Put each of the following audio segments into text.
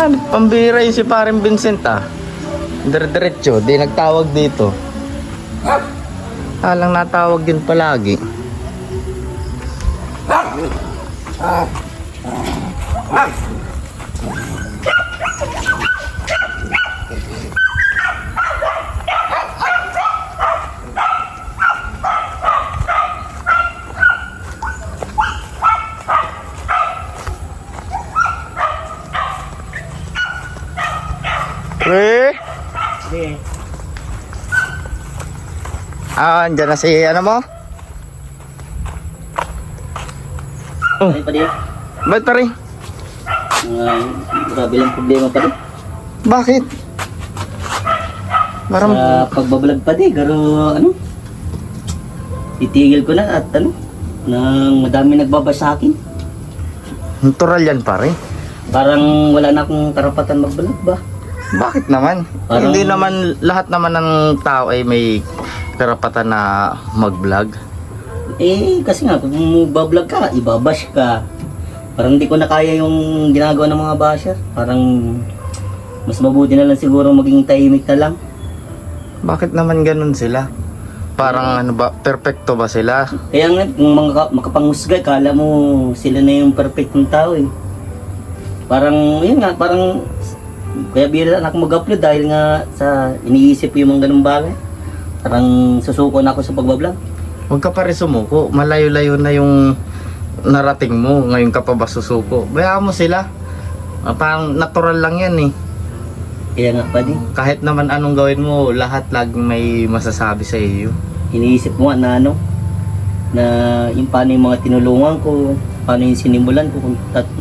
Pambira yun si Paring Vincent Dire-diretso, di nagtawag dito. Alang natawag yun palagi. Sige. Andyan na si ano mo? Ano pa din? Ba't pa rin? Grabe lang problema pa din. Bakit? Parang Sa pagbablog pa din, pero ano? Titigil ko na at ano? Nang madami nagbabasa sa akin. natural yan pare. Parang wala na akong karapatan magbablog ba? Bakit naman? Parang- Hindi naman lahat naman ng tao ay may karapatan na mag-vlog. Kasi nga, kung bablog ka, ibabash ka. Parang hindi ko na kaya yung ginagawa ng mga basher. Parang mas mabuti na lang siguro maging tahimik na lang. Bakit naman ganun sila? Parang ano ba, perfecto ba sila? Kaya nga, kung makapanghusga, kala mo sila na yung perfectong tao eh. Parang, yun nga, parang kaya bira na ako mag-upload dahil nga sa iniisip ko yung mga ganung bagay. Parang susuko na ako sa pagbablog. Huwag ka pa rin sumuko. Malayo-layo na yung narating mo. Ngayon ka pa ba susuko? Bayaan mo sila. Parang natural lang yan eh. Kaya nga pa din, Kahit naman anong gawin mo, lahat laging may masasabi sa iyo. iniisip mo nga na ano, na yung paano yung mga tinulungan ko, paano yung sinimulan ko kung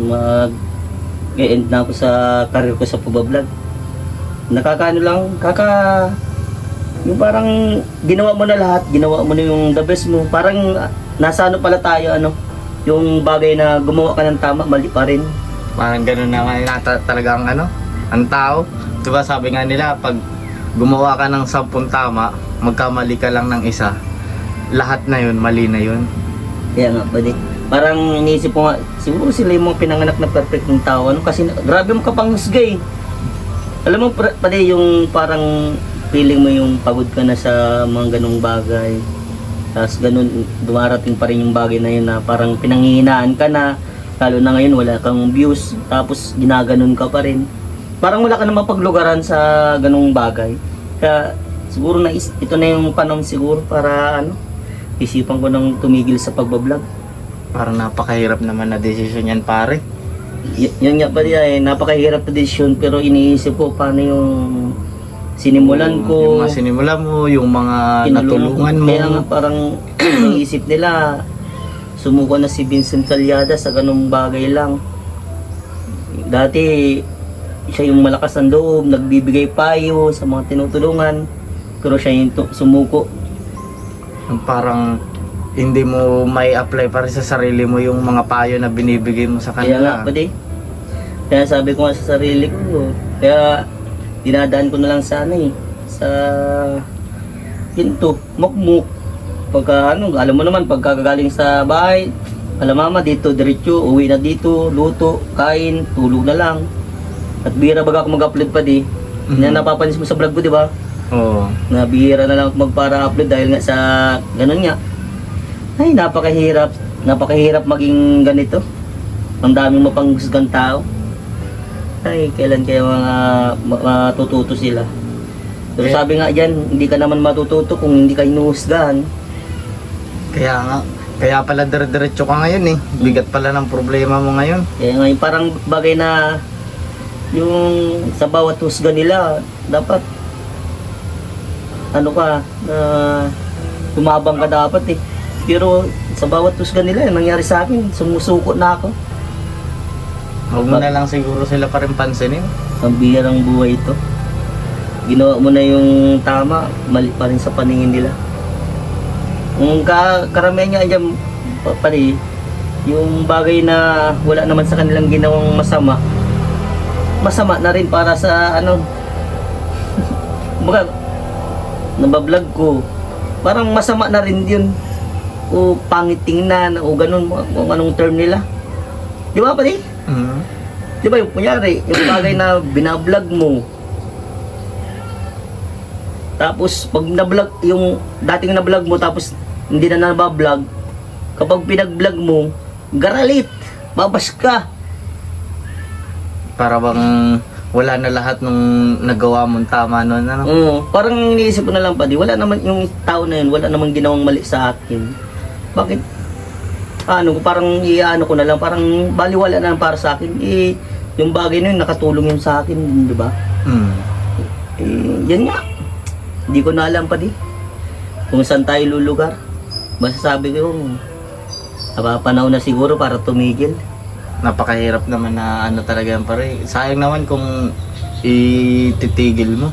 mag-end na ako sa career ko sa pagbablog. Nakakaano lang, yung parang ginawa mo na lahat, ginawa mo na yung the best mo. Parang nasa ano pala tayo, ano, yung bagay na gumawa ka ng tama, mali pa rin. Parang ganun naman talaga ang ano, ang tao. Diba sabi nga nila, pag gumawa ka ng 10 tama, magkamali ka lang ng isa, lahat na yun, mali na yun. Kaya nga, pwede. Parang iniisip ko nga, siguro sila yung mga pinanganak na perfect ng tao. Ano? Kasi grabe mo kapanghusga eh. Alam mo, pwede yung parang feeling mo yung pagod ka na sa mga ganong bagay. Tapos ganun, dumarating pa rin yung bagay na yun na parang pinanghihinaan ka na. Lalo na ngayon, wala kang views. Tapos ginaganon ka pa rin. Parang wala ka na mapaglugaran sa ganong bagay. Kaya siguro na ito na yung panahon siguro para ano, isipan ko nang tumigil sa pagbablog. Parang napakahirap naman na desisyon yan pare. Yun nga pa din napakahirap na desisyon pero iniisip ko paano yung sinimulan Yung ko, mga sinimula mo, yung mga tinulungan natulungan ko. mo. Kaya nga parang iniisip nila sumuko na si Vincent Calyada sa ganung bagay lang. Dati siya yung malakas ng loob, nagbibigay payo sa mga tinutulungan, pero siya yung sumuko. Yung parang hindi mo may apply pa rin sa sarili mo yung mga payo na binibigay mo sa Kaya nga kanila. pwede. Kaya sabi ko nga sa sarili ko, kaya dinadaan ko na lang sana sa ginto, mukmuk. Pagka ano, alam mo naman, pagkagaling sa bahay, alam mama dito, diretso, uwi na dito, luto, kain, tulog na lang. At bihira baga ako mag-upload pa di. Na napapanis mo sa vlog ko, di ba? Oo. Na bihira na lang ako magpara-upload dahil nga sa ganun nga. Ay, napakahirap maging ganito. Ang daming mapanghusgang tao. Ay, kailan kaya matututo sila? Pero Eh. sabi nga dyan, hindi ka naman matututo kung hindi ka hinuhusgahan. Kaya nga, kaya pala dire-diretso ka ngayon eh. Bigat pala ng problema mo ngayon. Kaya nga, yung parang bagay na yung sa bawat husga nila, dapat ano ka, tumabang ka dapat eh. Pero sa bawat husga nila, yung nangyari sa akin, sumusuko na ako. Huwag mo na lang siguro sila pa rin pansinin. Ang bihirang buhay ito. Ginawa mo na yung tama, mali pa rin sa paningin nila. Kung karamihan nga dyan, pare, yung bagay na wala naman sa kanilang ginawang masama, masama na rin para sa ano, kumbaga, nabablog ko, parang masama na rin yun. O pangit tingnan, o ganun, kung anong term nila. Di ba pare? Di ba yung kunyari, yung bagay na binablog mo, tapos pag na-vlog, yung dating na-vlog mo tapos hindi na nabablog, kapag pinag-vlog mo, garalit, babas ka. Para bang wala na lahat nung nagawa mong tama noon, ano? Parang iniisip ko na lang pa, wala naman yung tao na yun, wala namang ginawang mali sa akin. Bakit? Parang iano ko na lang, parang baliwala na lang para sa akin. Yung bagay na yun, nakatulong yun sa akin, di ba? Yan nga. Hindi ko na alam pa kung saan tayo lulugar. Masasabi ko, napapanahon na siguro para tumigil. Napakahirap naman na ano talaga yan pare. Sayang naman kung ititigil mo.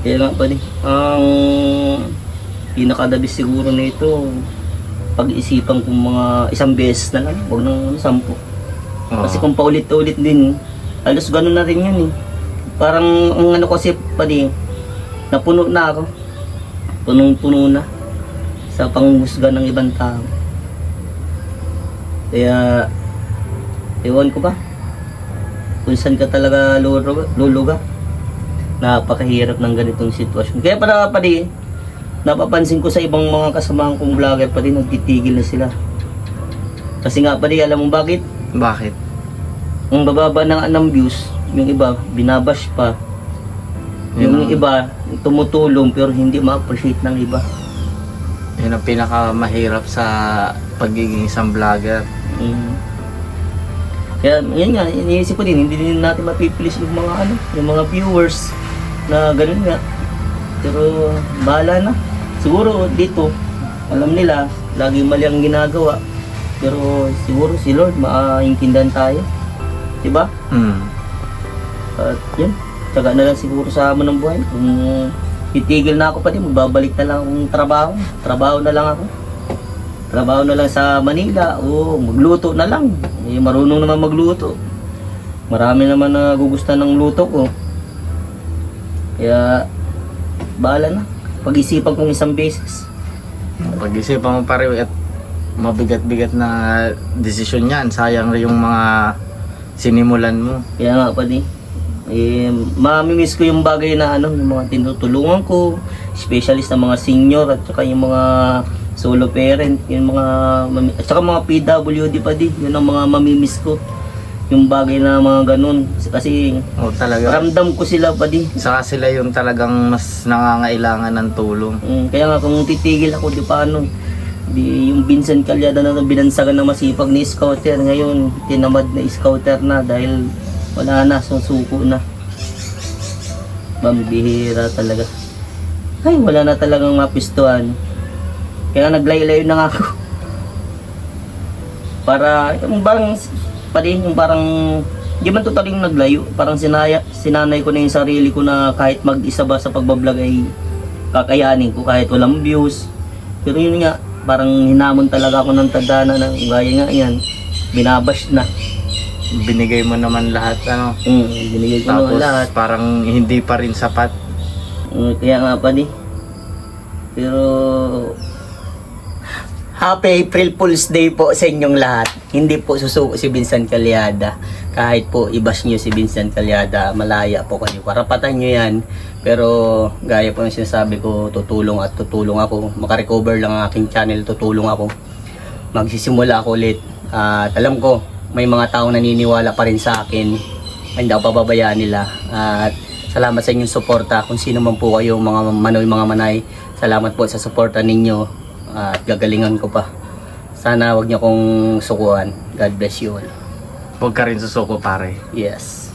Kaya nga pa ang pinakadabis siguro na ito, pag-isipan kong mga isang beses na lang, huwag nang 10. Kasi kung paulit-ulit din, halos gano'n na rin yun eh. Parang ang ano kasi napuno na ako. Punong-puno na sa panghusga ng ibang tao. Kaya, ewan ko ba? Kung saan ka talaga lulugar. Napakahirap ng ganitong sitwasyon. Kaya napapansin ko sa ibang mga kasamahan kong vlogger nagtitigil na sila. Kasi nga alam mo bakit? Bakit? Ang bababa ng views, yung iba binabash pa. Yung iba tumutulong pero hindi ma-appreciate ng iba. Yun ang pinakamahirap sa pagiging isang vlogger. Kaya yan nga, iniisip ko hindi din natin mapipilis yung mga viewers na ganun nga. Pero bahala na. Siguro dito, alam nila, lagi mali ang ginagawa. Pero siguro si Lord maintindihan tayo. Diba? At yun, tsaga na lang siguro sa hamon ng buhay. Kung titigil na ako magbabalik na lang akong trabaho. Trabaho na lang ako. Trabaho na lang sa Manila o magluto na lang. Marunong naman magluto. Marami naman na gugustuhan ng luto ko. Kaya bahala na. Pag-isipan kong isang beses. Pag-isipan mo pare at mabigat-bigat na desisyon yan. Sayang rin yung mga sinimulan mo. Kaya nga mamimiss ko yung bagay na yung mga tinutulungan ko, especially sa mga senior at saka yung mga solo parent, yung mga at saka mga PWD yun ang mga mamimiss ko. Yung bagay na mga ganun kasi talaga ramdam ko sila saka sila yung talagang mas nangangailangan ng tulong. Kaya nga kung titigil ako yung Vincent Calyada na binansagan ng masipag ni scouter, ngayon tinamad na scouter na dahil wala na, susuko na. Bihira talaga. Ay, wala na talagang mapistuhan. Kaya naglayo-layo na nga ako. Para, yung parang hindi man totaling naglayo. Parang sinanay ko na yung sarili ko na kahit mag-isa ba sa pagbablog ay kakayanin ko kahit walang views. Pero yun nga, parang hinamon talaga ako ng tadhana na gaya nga yan, binabash na. Binigay mo naman lahat binigay ko naman lahat. Parang hindi pa rin sapat. Kaya nga pero Happy April Fool's Day po sa inyong lahat. Hindi po susuko si Vincent Calyada. Kahit po i-bash nyo si Vincent Calyada, malaya po kayo. Karapatan nyo yan. Pero gaya po ng sinasabi ko, tutulong ako. Makarecover lang ang aking channel, tutulong ako. Magsisimula ako ulit. At alam ko, may mga taong naniniwala pa rin sa akin. Hindi ako pababayaan nila. At salamat sa inyong suporta. Kung sino man po kayo, mga manay. Salamat po sa suporta ninyo. At gagalingan ko pa. Sana wag niyo akong sukuan. God bless you all. Huwag ka rin susuko pare. Yes.